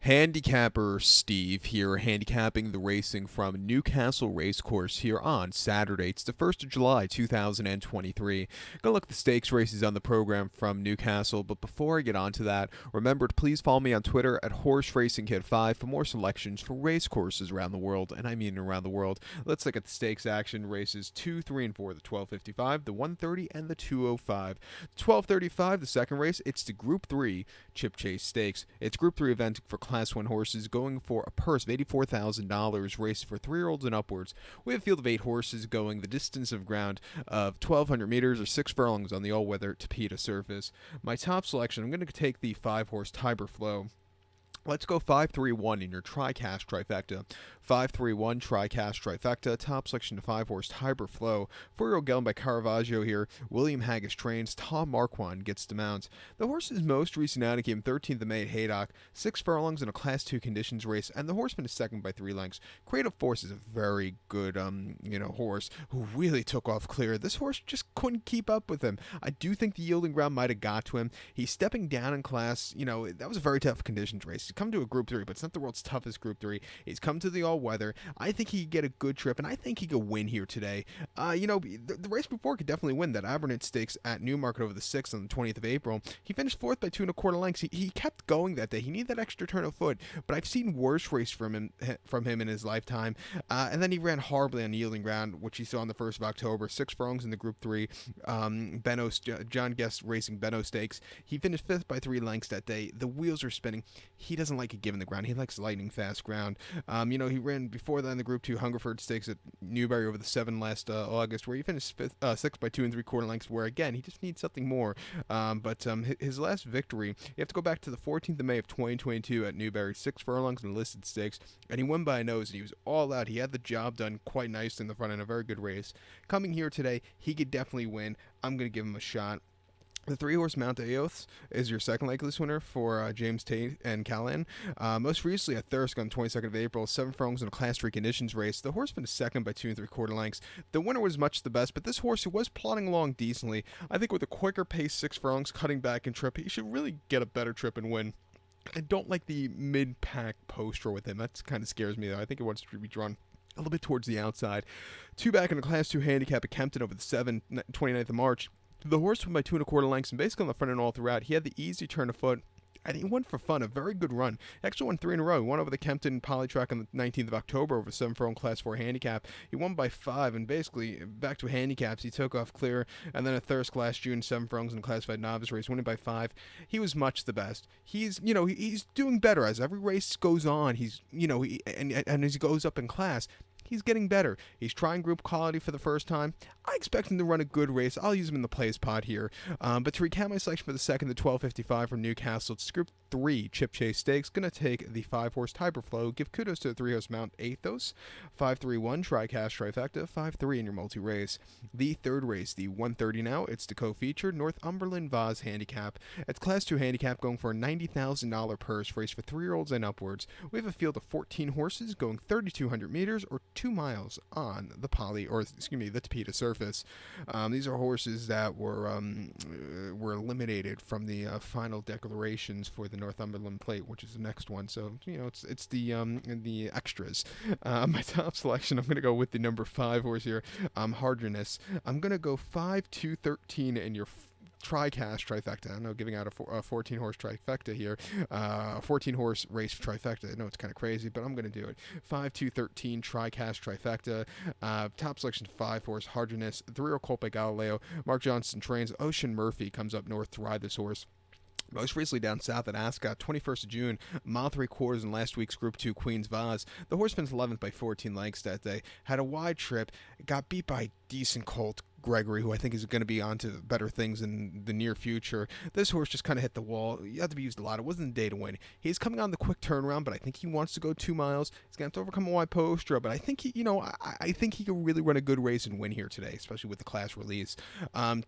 Handicapper Steve here, handicapping the racing from Newcastle Racecourse here on Saturday. It's the 1st of July, 2023. Gonna look at the stakes races on the program from Newcastle, but before I get on to that, remember to please follow me on Twitter at HorseRacingKid5 for more selections for racecourses around the world, and I mean around the world. Let's look at the stakes action races 2, 3, and 4, the 1255, the 130, and the 205. 1235, the second race, it's the Group 3 Chipchase Stakes. It's Group 3 event for Class 1 horses going for a purse of $84,000, race for 3-year-olds and upwards. We have a field of 8 horses going the distance of ground of 1,200 meters or 6 furlongs on the all-weather Tapeta surface. My top selection, I'm going to take the 5-horse Tiber Flow. Let's go 5-3-1 in your TriCast trifecta. 5-3-1 TriCast trifecta. Top selection to 5-horse Tiber Flow. 4-year-old gelding by Caravaggio here. William Haggis trains. Tom Marquand gets to mount. The horse's most recent outing came 13th of May at Haydock. 6 furlongs in a Class 2 conditions race, and the horseman is second by 3 lengths. Creative Force is a very good, horse who really took off clear. This horse just couldn't keep up with him. I do think the yielding ground might have got to him. He's stepping down in class. That was a very tough conditions race. Come to a Group 3, but it's not the world's toughest Group 3. He's come to the all-weather. I think he could get a good trip, and I think he could win here today. The race before could definitely win that Abernant Stakes at Newmarket over the 6th on the 20th of April. He finished 4th by 2 1/4 lengths. He kept going that day. He needed that extra turn of foot, but I've seen worse race from him in his lifetime. And then he ran horribly on yielding ground, which he saw on the 1st of October. 6 furlongs in the Group 3. John Guest Racing Benno Stakes. He finished 5th by 3 lengths that day. The wheels are spinning. He doesn't like it given the ground. He likes lightning fast ground. He ran before that in the Group 2 Hungerford Stakes at Newbury over the 7 last August, where he finished 6th by 2 3/4 lengths, where again, he just needs something more. But his last victory, you have to go back to the 14th of May of 2022 at Newbury, 6 furlongs in listed stakes, and he won by a nose, and he was all out. He had the job done quite nice in the front in a very good race. Coming here today, he could definitely win. I'm going to give him a shot. The 3-horse Mount Aoth is your second legless winner for James Tate and Callan. Most recently at Thirsk on the 22nd of April, 7 furlongs in a Class 3 conditions race. The horse finished second by 2 3/4 lengths. The winner was much the best, but this horse who was plodding along decently, I think with a quicker pace, 6 furlongs, cutting back and trip, he should really get a better trip and win. I don't like the mid-pack poster with him. That kind of scares me, though. I think it wants to be drawn a little bit towards the outside. 2 back in a Class 2 handicap at Kempton over the 29th of March. The horse went by 2 1/4 lengths, and basically on the front and all throughout, he had the easy turn of foot, and he went for fun, a very good run. He actually won 3 in a row. He won over the Kempton Polytrack on the 19th of October over 7 furlong Class 4 handicap. He won by 5, and basically back to handicaps, he took off clear, and then at Thirsk last June, 7 furlongs in the Class 5 novice race, winning by 5. He was much the best. He's doing better as every race goes on. And as he goes up in class, he's getting better. He's trying group quality for the first time. I expect him to run a good race. I'll use him in the plays pod here. But to recap my selection for the second, the 1255 from Newcastle, it's Group 3 Chipchase Stakes. Going to take the 5-horse Tiber Flow. Give kudos to the 3-horse Mount Athos. 5-3-1 TriCast trifecta. 5-3 in your multi-race. The third race, the 130 now. It's the co-featured Northumberland Vase handicap. It's Class 2 handicap going for a $90,000 purse race for 3-year-olds and upwards. We have a field of 14 horses going 3,200 meters or 2 miles on the the Tapeta surface. These are horses that were eliminated from the final declarations for the Northumberland Plate, which is the next one. So it's the extras. My top selection, I'm going to go with the number 5 horse here, Hardiness. I'm going to go 5-2-13 in your TriCast trifecta. I know giving out a 14-horse trifecta here, a 14-horse race trifecta. I know it's kind of crazy, but I'm going to do it. 5-2-13 TriCast trifecta. Top selection 5-horse Hardiness. 3-year-old colt by Galileo. Mark Johnson trains. Ocean Murphy comes up north to ride this horse. Most recently down south at Ascot, 21st of June, mile 3/4 in last week's Group 2 Queen's Vase. The horse finished 11th by 14 lengths that day. Had a wide trip, got beat by a decent colt, Gregory, who I think is going to be on to better things in the near future. This horse just kind of hit the wall. You have to be used a lot. It wasn't the day to win. He's coming on the quick turnaround, but I think he wants to go 2 miles. He's going to have to overcome a wide poster, but I think I think he can really run a good race and win here today, especially with the class release.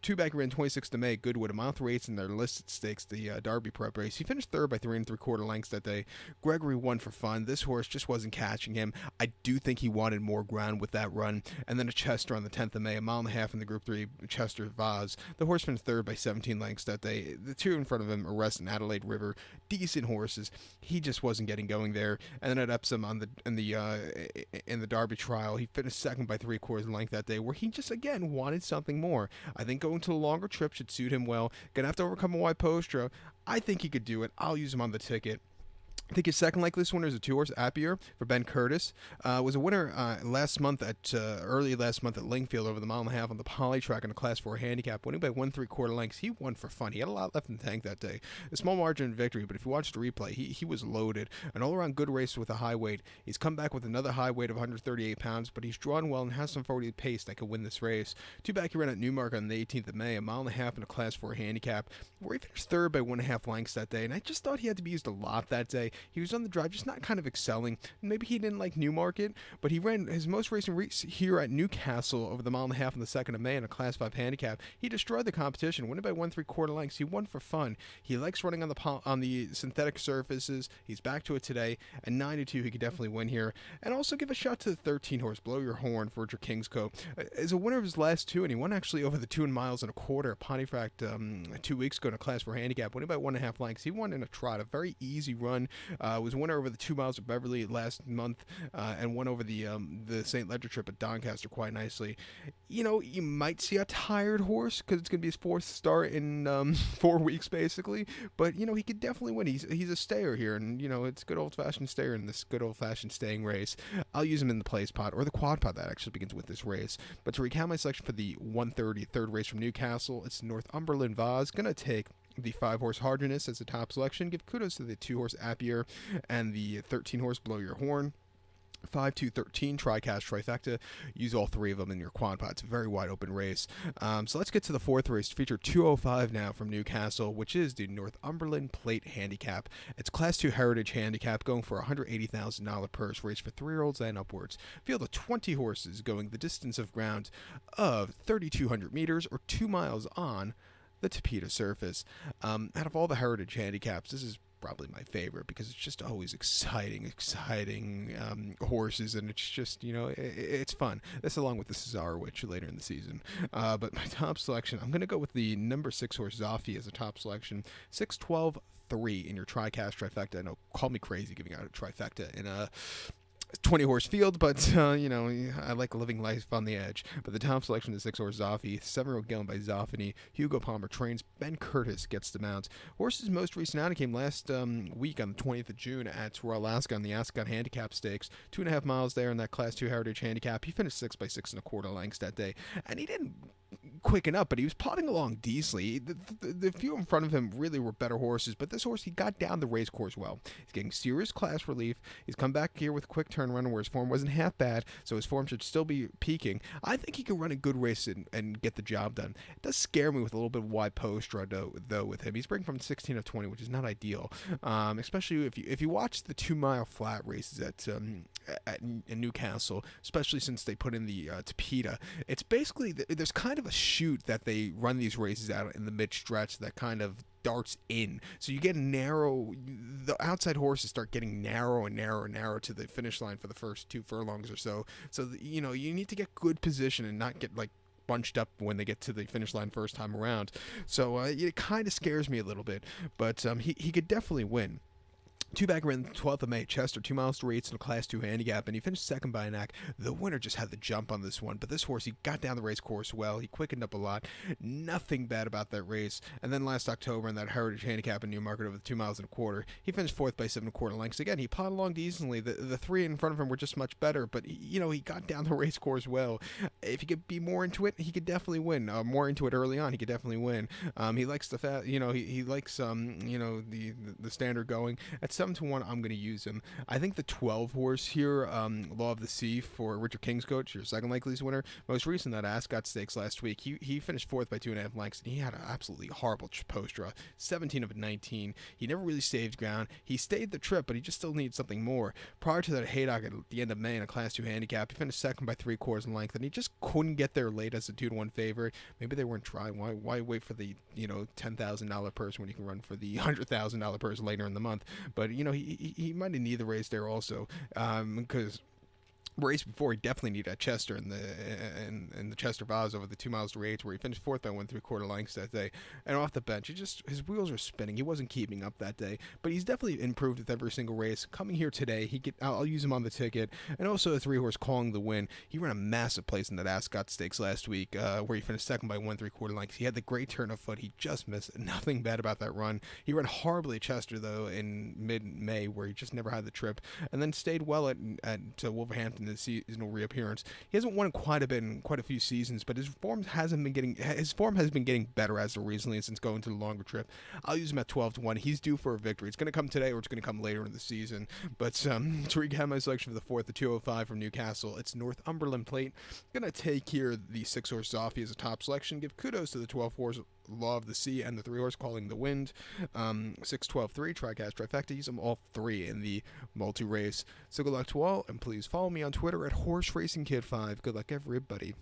2 back ran 26th of May, Goodwood, a mile 3/8 in their listed stakes, the Derby Prep race. He finished 3rd by 3 3/4 lengths that day. Gregory won for fun. This horse just wasn't catching him. I do think he wanted more ground with that run. And then a Chester on the 10th of May, a mile and a half in the Group 3 Chester Vase. The horse finished third by 17 lengths that day. The two in front of him, Arrest and Adelaide River, decent horses. He just wasn't getting going there. And then at Epsom in the Derby trial, he finished second by 3/4 length that day, where he just again wanted something more. I think going to a longer trip should suit him well. Gonna have to overcome a wide posture. I think he could do it. I'll use him on the ticket. I think his second likeliest winner is a 2-horse Appier for Ben Curtis. Was a winner early last month at Lingfield over the 1.5 miles on the poly track in a Class 4 handicap, winning by 1 3/4 lengths. He won for fun. He had a lot left in the tank that day. A small margin victory, but if you watch the replay, he was loaded. An all-around good race with a high weight. He's come back with another high weight of 138 pounds, but he's drawn well and has some forward pace that could win this race. Two back, he ran at Newmarket on the 18th of May, a 1.5 miles in a Class 4 handicap, where he finished third by 1.5 lengths that day, and I just thought he had to be used a lot that day. He was on the drive, just not kind of excelling. Maybe he didn't like Newmarket, but he ran his most recent race here at Newcastle over the 1.5 miles on the 2nd of May in a Class 5 handicap. He destroyed the competition, winning by 1 3/4 lengths. He won for fun. He likes running on the synthetic surfaces. He's back to it today. At 9-2, he could definitely win here. And also give a shot to the 13-horse, Blow Your Horn for Richard Kingscote. As a winner of his last two, and he won actually over the 2 miles and a quarter at Pontefract 2 weeks ago in a Class 4 handicap, winning by 1.5 lengths. He won in a trot, a very easy run. Was a winner over the 2 miles of Beverly last month, and won over the St. Ledger trip at Doncaster quite nicely. You know, you might see a tired horse because it's going to be his 4th start in 4 weeks, basically. But, you know, he could definitely win. He's a stayer here, and, you know, it's good old-fashioned stayer in this good old-fashioned staying race. I'll use him in the place pot, or the quad pot that actually begins with this race. But to recount my selection for the 1:30 third race from Newcastle, it's Northumberland Vase. Going to take the 5-horse Hardiness as the top selection. Give kudos to the 2-horse Appier and the 13-horse Blow Your Horn. 5, 2, 13, Tricast, Trifecta. Use all 3 of them in your quad pot. It's a very wide open race. So let's get to the 4th race. Feature 205 now from Newcastle, which is the Northumberland Plate Handicap. It's Class 2 Heritage Handicap, going for a $180,000 purse, race for 3-year-olds and upwards. Field of 20 horses going the distance of ground of 3,200 meters or 2 miles on the Tapeta surface. Out of all the Heritage handicaps, this is probably my favorite because it's just always exciting horses, and it's just, you know, it's fun. This along with the Cesarewitch later in the season. But my top selection, I'm going to go with the number 6 horse Zoffy as a top selection. 6, 12, 3 in your Tricast Trifecta. I know, call me crazy giving out a trifecta in a 20-horse field, but, you know, I like living life on the edge. But the top selection is 6-horse Zoffy, 7-year-old Gillon by Zoffany. Hugo Palmer trains. Ben Curtis gets the mount. Horse's most recent outing came last week on the 20th of June at Royal Ascot on the Ascot Handicap Stakes. 2.5 miles there in that Class 2 Heritage Handicap. He finished 6 by 6 1/4 lengths that day. And he didn't quicken up, but he was plodding along decently. The few in front of him really were better horses, but this horse, he got down the race course well. He's getting serious class relief. He's come back here with a quick turn runner where his form wasn't half bad, so his form should still be peaking. I think he can run a good race and get the job done. It does scare me with a little bit of wide post though with him. He's breaking from 16 of 20, which is not ideal, especially if you watch the 2 mile flat races in Newcastle, especially since they put in the Tapeta. It's basically, there's kind of a chute that they run these races out in the mid-stretch that kind of darts in. So you get narrow, the outside horses start getting narrow and narrow and narrow to the finish line for the first 2 furlongs or so. So, you know, you need to get good position and not get, like, bunched up when they get to the finish line first time around. So it kind of scares me a little bit, but he could definitely win. Two back ran the 12th of May, Chester, 2 miles to rates in a Class 2 handicap, and he finished second by a knack. The winner just had the jump on this one, but this horse, he got down the race course well. He quickened up a lot. Nothing bad about that race. And then last October in that Heritage handicap in Newmarket over the 2 miles and a quarter, he finished 4th by 7 1/4 lengths. Again, he plodded along decently. The 3 in front of him were just much better, but, you know, he got down the race course well. If he could be more into it, he could definitely win. More into it early on, he could definitely win. He likes the he likes the standard going. At 7-1, I'm going to use him. I think the 12 horse here, Law of the Sea for Richard Kingscote, your second likeliest winner. Most recent, that Ascot Stakes last week, he finished 4th by 2.5 lengths, and he had an absolutely horrible post draw. 17 of 19. He never really saved ground. He stayed the trip, but he just still needed something more. Prior to that Haydock at the end of May in a Class 2 handicap, he finished second by 3/4 in length, and he just couldn't get there late as a 2-1 favorite. Maybe they weren't trying. Why wait for the $10,000 purse when you can run for the $100,000 purse later in the month? But he might have needed the race there also, because race before, he definitely needed a Chester in the Chester Vase over the 2 miles to 8, where he finished fourth by 1 3/4 lengths that day. And off the bench, his wheels are spinning. He wasn't keeping up that day, but he's definitely improved with every single race. Coming here today, I'll use him on the ticket, and also a 3-horse Calling the Win. He ran a massive place in that Ascot Stakes last week, where he finished second by 1 3/4 lengths. He had the great turn of foot. He just missed. Nothing bad about that run. He ran horribly at Chester though in mid-May, where he just never had the trip, and then stayed well at Wolverhampton. The seasonal reappearance. He hasn't won quite a few seasons, but his form has been getting better as of recently since going to the longer trip. I'll use him at 12-1. He's due for a victory. It's going to come today or it's going to come later in the season. But to recap my selection for the fourth, the 205 from Newcastle, it's Northumberland Plate. Going to take here the 6-horse Zoffy as a top selection. Give kudos to the 12-horse Law of the Sea and the 3-horse Calling the Wind. 6, 12, 3, tricast, trifecta. Use them all 3 in the multi-race. So good luck to all, and please follow me on Twitter at HorseRacingKid5. Good luck, everybody.